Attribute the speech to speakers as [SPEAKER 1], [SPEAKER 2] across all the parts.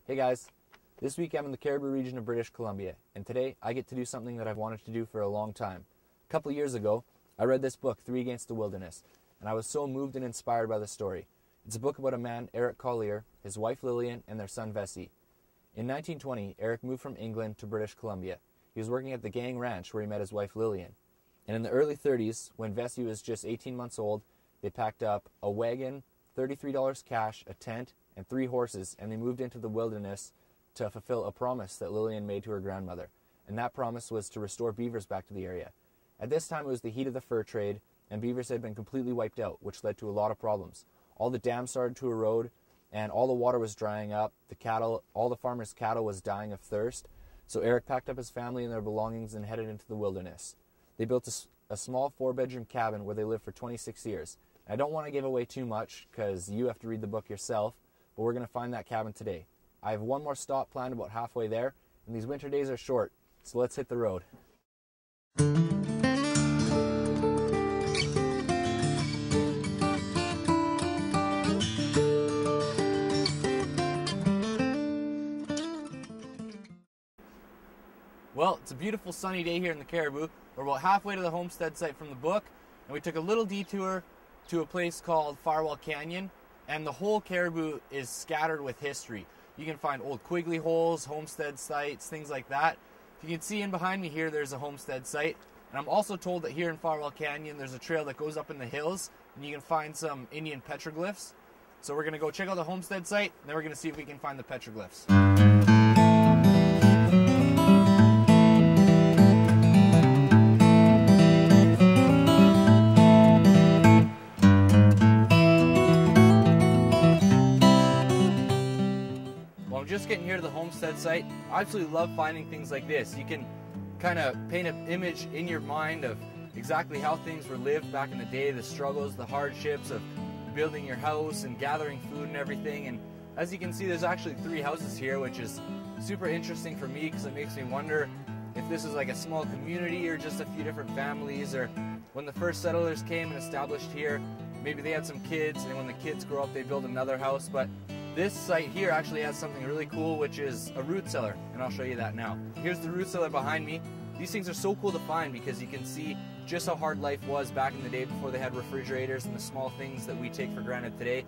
[SPEAKER 1] Hey guys, this week I'm in the Cariboo region of British Columbia, and today I get to do something that I've wanted to do for a long time. A couple years ago, I read this book, Three Against the Wilderness, and I was so moved and inspired by the story. It's a book about a man, Eric Collier, his wife Lillian, and their son Vesey. In 1920, Eric moved from England to British Columbia. He was working at the Gang Ranch where he met his wife Lillian. And in the early 30s, when Vesey was just 18 months old, they packed up a wagon, $33 cash, a tent, and 3 horses, and they moved into the wilderness to fulfill a promise that Lillian made to her grandmother. And that promise was to restore beavers back to the area. At this time, it was the heat of the fur trade, and beavers had been completely wiped out, which led to a lot of problems. All the dams started to erode, and all the water was drying up. All the farmers' cattle was dying of thirst. So Eric packed up his family and their belongings and headed into the wilderness. They built a small 4-bedroom cabin where they lived for 26 years. I don't want to give away too much because you have to read the book yourself, but we're going to find that cabin today. I have one more stop planned about halfway there, and these winter days are short, so let's hit the road. Well, it's a beautiful sunny day here in the Cariboo. We're about halfway to the homestead site from the book, and we took a little detour to a place called Farwell Canyon, and the whole Cariboo is scattered with history. You can find old Quigley holes, homestead sites, things like that. You can see in behind me here there's a homestead site, and I'm also told that here in Farwell Canyon there's a trail that goes up in the hills, and you can find some Indian petroglyphs. So we're going to go check out the homestead site, and then we're going to see if we can find the petroglyphs. Just getting here to the homestead site. I absolutely love finding things like this. You can kind of paint an image in your mind of exactly how things were lived back in the day, the struggles, the hardships of building your house and gathering food and everything. And as you can see, there's actually 3 houses here, which is super interesting for me because it makes me wonder if this is like a small community or just a few different families, or when the first settlers came and established here, maybe they had some kids, and when the kids grow up they build another house. But this site here actually has something really cool, which is a root cellar, and I'll show you that now. Here's the root cellar behind me. These things are so cool to find because you can see just how hard life was back in the day before they had refrigerators and the small things that we take for granted today.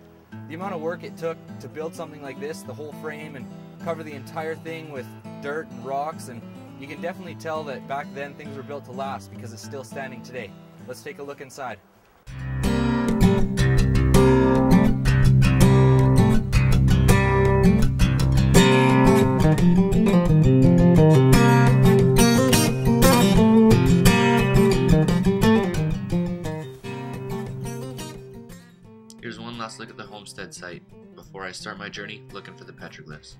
[SPEAKER 1] The amount of work it took to build something like this, the whole frame, and cover the entire thing with dirt and rocks, and you can definitely tell that back then things were built to last because it's still standing today. Let's take a look inside.
[SPEAKER 2] Here's one last look at the homestead site before I start my journey looking for the petroglyphs.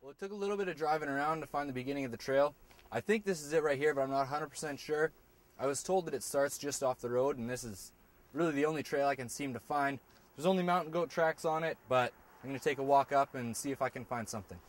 [SPEAKER 1] Well, it took a little bit of driving around to find the beginning of the trail. I think this is it right here, but I'm not 100% sure. I was told that it starts just off the road, and this is really the only trail I can seem to find. There's only mountain goat tracks on it, but I'm going to take a walk up and see if I can find something.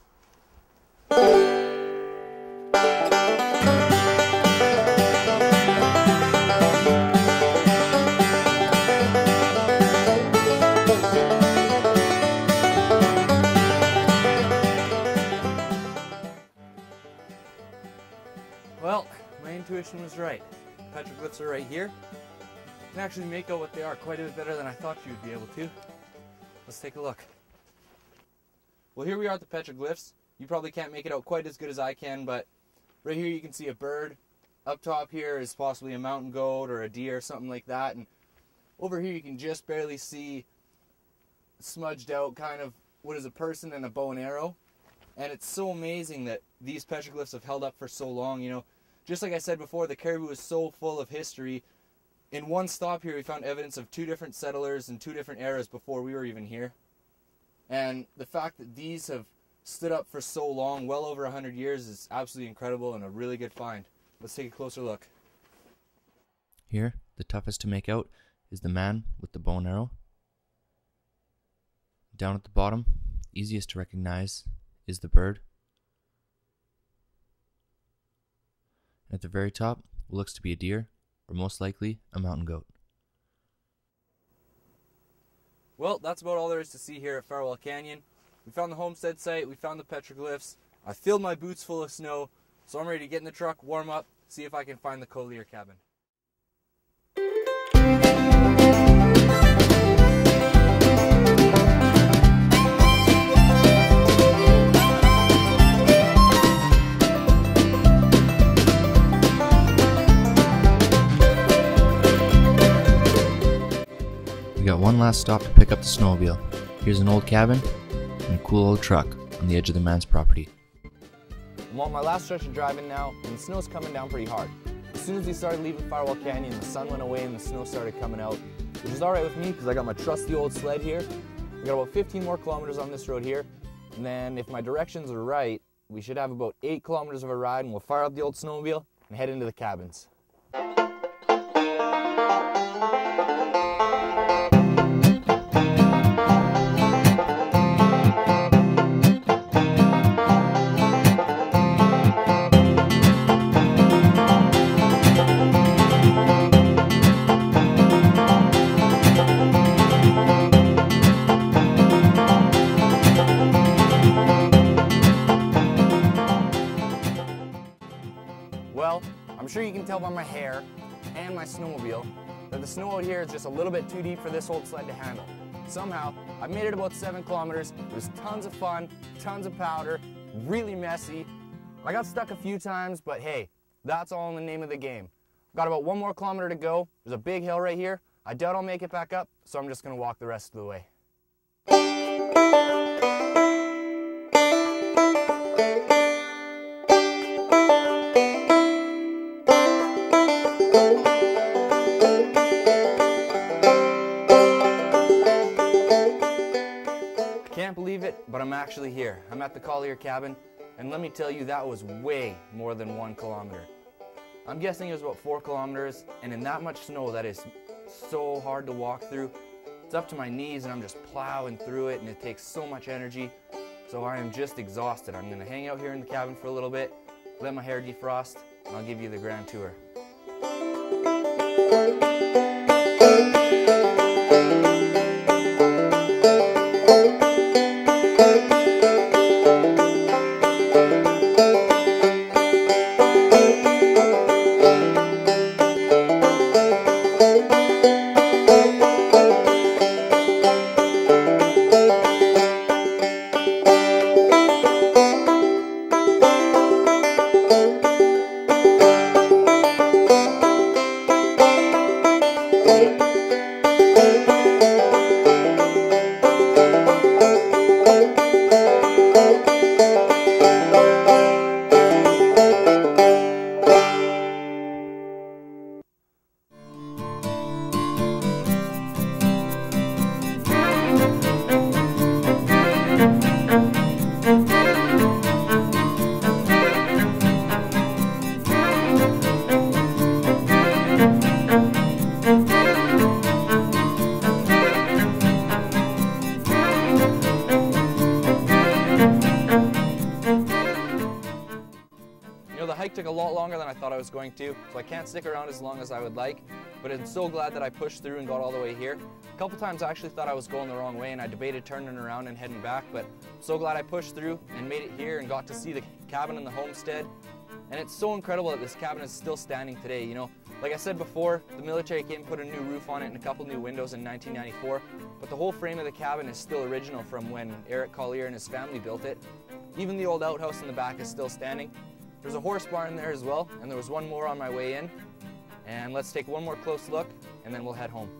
[SPEAKER 1] Well, my intuition was right. The petroglyphs are right here. You can actually make out what they are quite a bit better than I thought you would be able to. Let's take a look. Well, here we are at the petroglyphs. You probably can't make it out quite as good as I can, but right here you can see a bird. Up top here is possibly a mountain goat or a deer or something like that. And over here you can just barely see smudged out kind of what is a person and a bow and arrow. And it's so amazing that these petroglyphs have held up for so long. You know, just like I said before, the Cariboo is so full of history. In one stop here, we found evidence of 2 different settlers in 2 different eras before we were even here. And the fact that these have stood up for so long, well over 100 years, is absolutely incredible and a really good find. Let's take a closer look.
[SPEAKER 2] Here, the toughest to make out is the man with the bow and arrow. Down at the bottom, easiest to recognize is the bird. And at the very top, what looks to be a deer, or most likely a mountain goat.
[SPEAKER 1] Well, that's about all there is to see here at Farwell Canyon. We found the homestead site, we found the petroglyphs. I filled my boots full of snow, so I'm ready to get in the truck, warm up, see if I can find the Collier cabin.
[SPEAKER 2] We got one last stop to pick up the snowmobile. Here's an old cabin and a cool old truck on the edge of the man's property.
[SPEAKER 1] I'm on my last stretch of driving now, and the snow's coming down pretty hard. As soon as we started leaving Farwell Canyon, the sun went away and the snow started coming out, which is alright with me because I got my trusty old sled here. We got about 15 more kilometers on this road here, and then if my directions are right, we should have about 8 kilometers of a ride, and we'll fire up the old snowmobile and head into the cabins. Well, I'm sure you can tell by my hair and my snowmobile that the snow out here is just a little bit too deep for this old sled to handle. Somehow, I've made it about 7 kilometers. It was tons of fun, tons of powder, really messy. I got stuck a few times, but hey, that's all in the name of the game. Got about 1 more kilometer to go. There's a big hill right here. I doubt I'll make it back up, so I'm just gonna walk the rest of the way. Can't believe it, but I'm actually here. I'm at the Collier cabin, and let me tell you, that was way more than 1 kilometer. I'm guessing it was about 4 kilometers, and in that much snow, that is so hard to walk through. It's up to my knees, and I'm just plowing through it, and it takes so much energy, so I am just exhausted. I'm gonna hang out here in the cabin for a little bit, let my hair defrost, and I'll give you the grand tour. The hike took a lot longer than I thought I was going to, so I can't stick around as long as I would like, but I'm so glad that I pushed through and got all the way here. A couple times I actually thought I was going the wrong way and I debated turning around and heading back, but I'm so glad I pushed through and made it here and got to see the cabin and the homestead. And it's so incredible that this cabin is still standing today. You know, like I said before, the military came and put a new roof on it and a couple new windows in 1994, but the whole frame of the cabin is still original from when Eric Collier and his family built it. Even the old outhouse in the back is still standing. There's a horse barn there as well, and there was one more on my way in. And let's take one more close look, and then we'll head home.